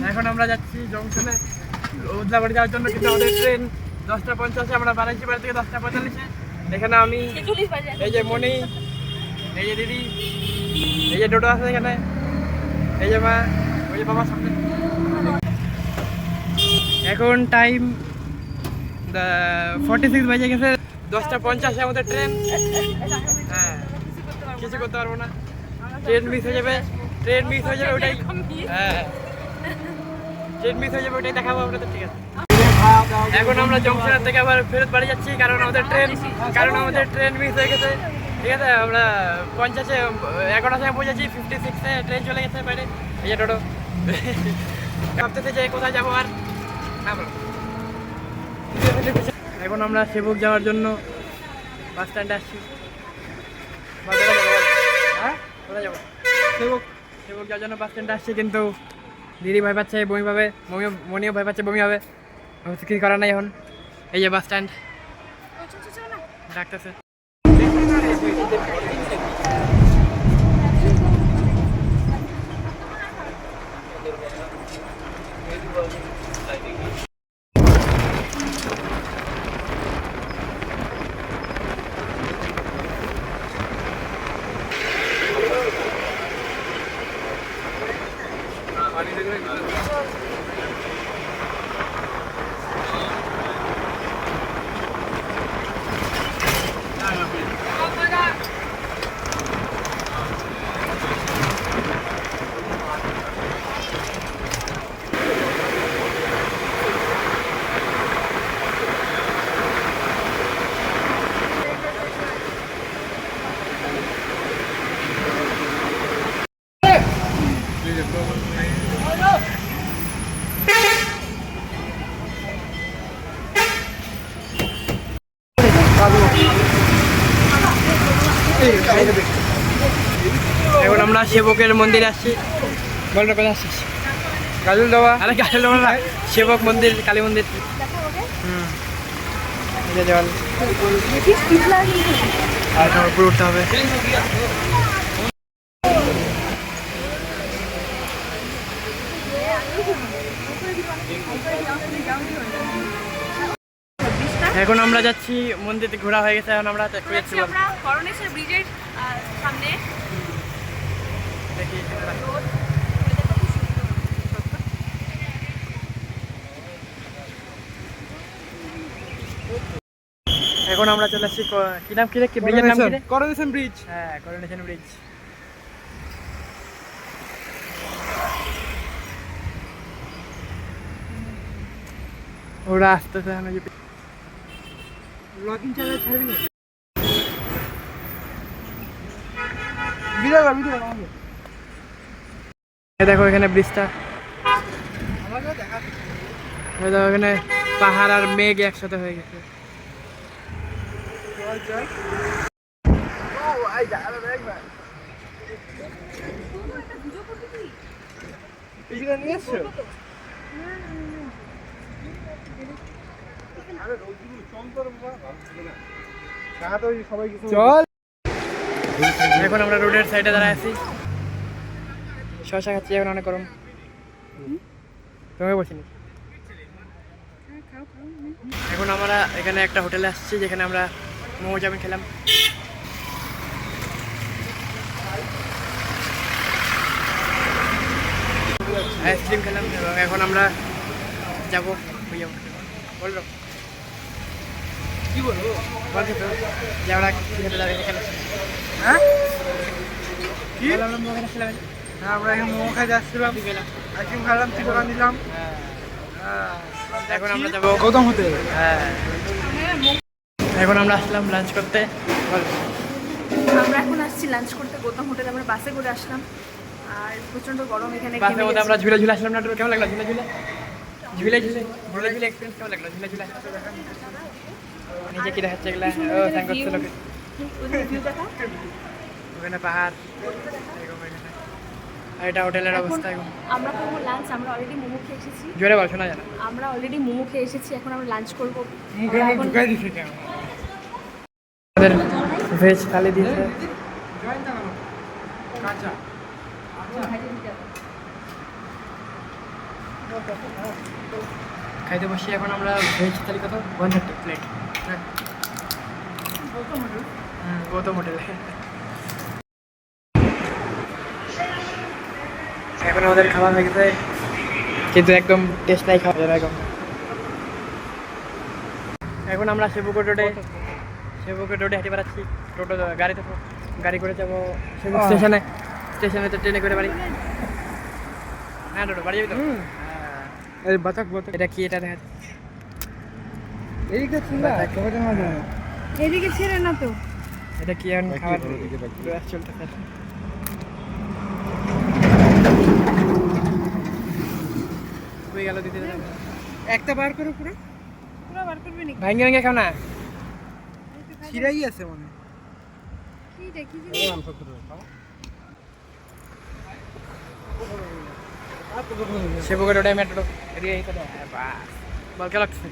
এখন আমরা যাচ্ছি জংশনে উদলাবাড়ি যাওয়ার জন্য, কিন্তু আমাদের ট্রেন 10:50, আমরা বাড়াইছি বাড়ি থেকে 10:45। এখানে আমি, এই যে মনি, এই যে দিদি, এই যে ডোডো আছে এখানে, এই যে মা, ওই যে বাবার সামনে। এখন টাইম 46 বাজে গেছে, 10:50 আমাদের ট্রেন। হ্যাঁ, কিছু করতে পারবো না, ট্রেন মিস হয়ে যাবে, ট্রেন মিস হয়ে যাবে ওটাই। হ্যাঁ, ট্রেন মিস হয়ে যাবে ওটাই দেখাবো আমরা। তো ঠিক আছে, এখন আমরা জংশনের থেকে আবার ফেরত বাড়ি যাচ্ছি, কারণ আমাদের ট্রেন মিস হয়ে গেছে। ঠিক আছে, আমরা 50-এ 11টার সময় পৌঁছেছি, 56-এ ট্রেন চলে গেছে বাইরে। এই যে টোটো ভাবতেছে যে কোথায় যাবো আর। এখন আমরা সেবক যাওয়ার জন্য বাস স্ট্যান্ডে আসছি। হ্যাঁ, কোথায় যাবো? সেবক যাওয়ার জন্য বাস স্ট্যান্ডে আসছি, কিন্তু দিদি ভয় পাচ্ছে বমি পাবে, মনিও ভয় পাচ্ছে বমি হবে। কিছু করার নাই এখন। এই যে বাস স্ট্যান্ড, ডাকতেছে। এখন আমরা সেবকের মন্দিরে আসছি। বলটা কোথায় আসছিস? গাজল দেওয়া। আরে গাজল দেওয়া না, সেবক মন্দির, কালী মন্দির। জল আর উপরে উঠতে হবে। এখন আমরা যাচ্ছি মন্দিরে, ঘোরা হয়ে গেছে, এখন আমরা করোনেশ্বর ব্রিজের সামনে। দেখি এখন আমরা চলে আসছি, কি নাম, কি ব্রিজের নাম? Coronation bridge. হ্যাঁ, করোনেশন ব্রিজ। ওরা আসতেছে, আমি ব্লগিং চ্যানেল ছাড়বি না? দেখো এখানে ব্রিজটা, দেখো এখানে পাহাড় আর মেঘ একসাথে হয়ে গেছে। চল, এখন আমরা রোডের সাইডে দাঁড়ায় আছি, শসা খাচ্ছি। এখন অনেক গরম, তোমাকে বসিনি। এখন আমরা এখানে একটা হোটেলে আসছি, যেখানে আমরা মোমো চাউমিন খেলাম। আইসক্রিম খেলাম, এবং এখন আমরা যাবো। বললো কি বলবো, বলছি তো যে আমরা কি খেতে যাবো এখানে। হ্যাঁ, কি আমরা মোমো খেতে খেলাম। হ্যাঁ, আমরা এখানে মোমো খাইতে আসছিলাম, আইসক্রিম খেলাম, চিকেন দিলাম। এখন আমরা যাবো গৌতম হোটেল। হ্যাঁ, এখন আমরা আসলাম লাঞ্চ করতে। আমরা এখন আসছি লাঞ্চ করতে গৌতম হোটেল। আমরা বাসে করে আসলাম, আর প্রচন্ড গরম এখানে। বাসের মধ্যে আমরা ঝুলে ঝুলে আসলাম না, কেমন লাগলো? ঝুলে এক্সপিরিয়েন্স কেমন লাগলো? ঝুলে নিজে কি দেখাচ্ছে এগুলা? ও থ্যাংক ইউ লোকে। ওখানে পাহাড়, আর এটা হোটেলের অবস্থা। আমরা করবো লাঞ্চ। আমরা অলরেডি মোমো খেয়ে এসেছি। জোরে বল, শোনা যায় না। আমরা অলরেডি মোমো খেয়ে এসেছি, এখন আমরা লাঞ্চ করবো। আমাদের ভেজ থালি দিয়েছে। খাইতে বসি এখন আমরা ভেজ থালি কত 130 প্লেট। হ্যাঁ গৌতম হোটেলে। এখন আমাদের খাবার হয়ে গেছে কিন্তু একদম টেস্ট নাই খাওয়া যাবে একদম। এখন আমরা সেবুকো রোডে হেঁটে বেড়াচ্ছি। টোটো গাড়ি করে যাবো সেবুক স্টেশনে তো ট্রেনে করে বাড়ি। হ্যাঁ টোটো বাড়ি যাবি তো? এই বাতাক এটা কি এটা দেখা এইদিকে ছিল তোমাদের মাঝে এদিকে ছেড়ে না তো। এটা কি এখন খাবার চলতে হয়ে গেল দিতে একটা বার করে পুরো পুরো বার করবি নাকি? ভাঙ্গে খাও না। ছিড়াই আছে মনে কি দেখি যে সেবুকের ওটাই মেট্রো এদিকে এই তো বাস বলকে লাগছে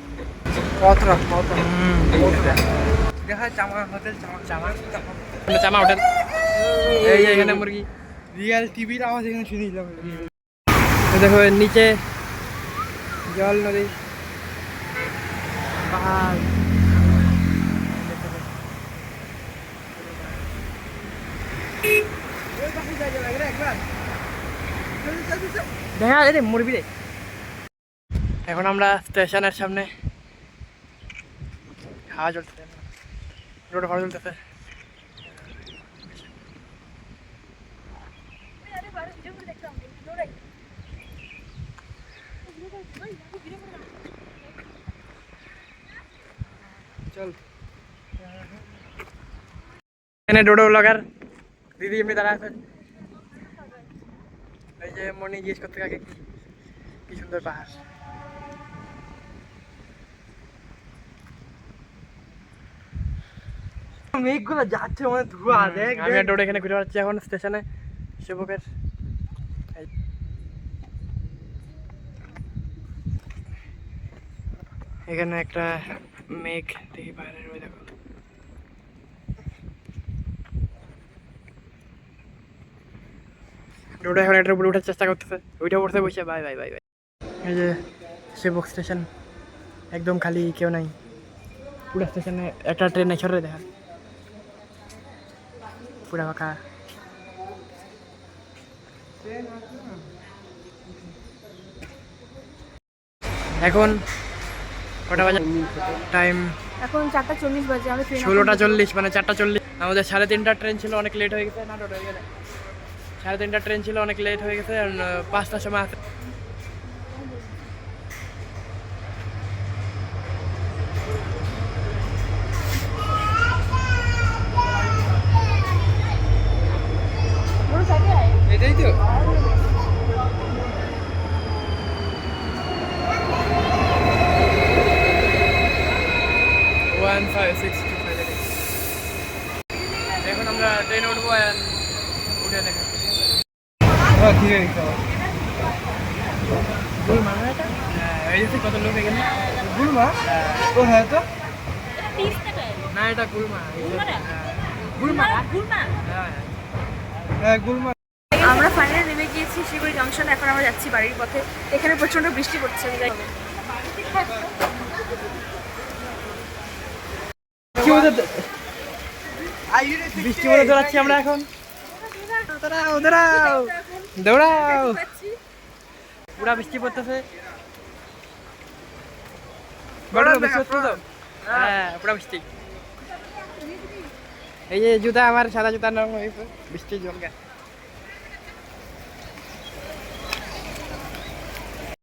কতটা দেখা চামা হোটেল চামা হোটেল। এই যে এখানে মুরগি রিয়েল টিভির আওয়াজ এখানে শুনে দিলাম। দেখো নিচে জল নদী পাহাড় দেখা রে মুরগি রে। এখন আমরা স্টেশনের সামনে হাওয়া চলতেছে রোড হাওয়া চলতেছে। চল এখানে ডোডো ব্লগার দিদি এমনি দাঁড়া আছে। এই যে মনে জিজ্ঞেস করতে কাকে কি সুন্দর পাহাড়। মেঘগুলো যাচ্ছে মানে ধোঁয়া দেখ। আমি ডোডো এখানে ঘুরে বেড়াচ্ছি এখন স্টেশনে সেবকের। এখানে একটা মেঘ দেখি পাহাড়ের ওই দেখো। ডোডো এখন এটার উপরে ওঠার চেষ্টা করতেছে ওইটা উঠতে বসে বাই বাই বাই বাই। এই যে সেবক স্টেশন একদম খালি কেউ নাই। পুরো স্টেশনে একটা ট্রেন নাই সরে দেখা পুরা ফাঁকা। এখন কটা বাজে টাইম? এখন 4:40 বাজে। আমরা ট্রেন 16:40 মানে 4:40। আমাদের 3:30টার ট্রেন ছিল অনেক লেট হয়ে গেছে। না ডোডো হয়ে গেলে 3:30টার ট্রেন ছিল অনেক লেট হয়ে গেছে। 5টার সময় আছে। এটাই তো 15625 এখন আমরা ট্রেনে উঠবো উঠে দেখা ঠিক আছে। এই যে কত লোক এখানে। গুলমা ও হ্যাঁ তো না এটা গুলমা হ্যাঁ গুলমা। আমরা ফাইনালি নেমে গিয়েছি শিলিগুড়ি জংশনে। এখন আমরা যাচ্ছি বাড়ির পথে। এখানে প্রচন্ড বৃষ্টি পড়ছে। বৃষ্টি বলে দৌড়াচ্ছি আমরা এখন। দৌড়াও পুরা বৃষ্টি পড়তেছে। হ্যাঁ পুরা বৃষ্টি। এই যে জুতা আমার সাদা জুতা নরম হয়েছে বৃষ্টির জল গায়ে।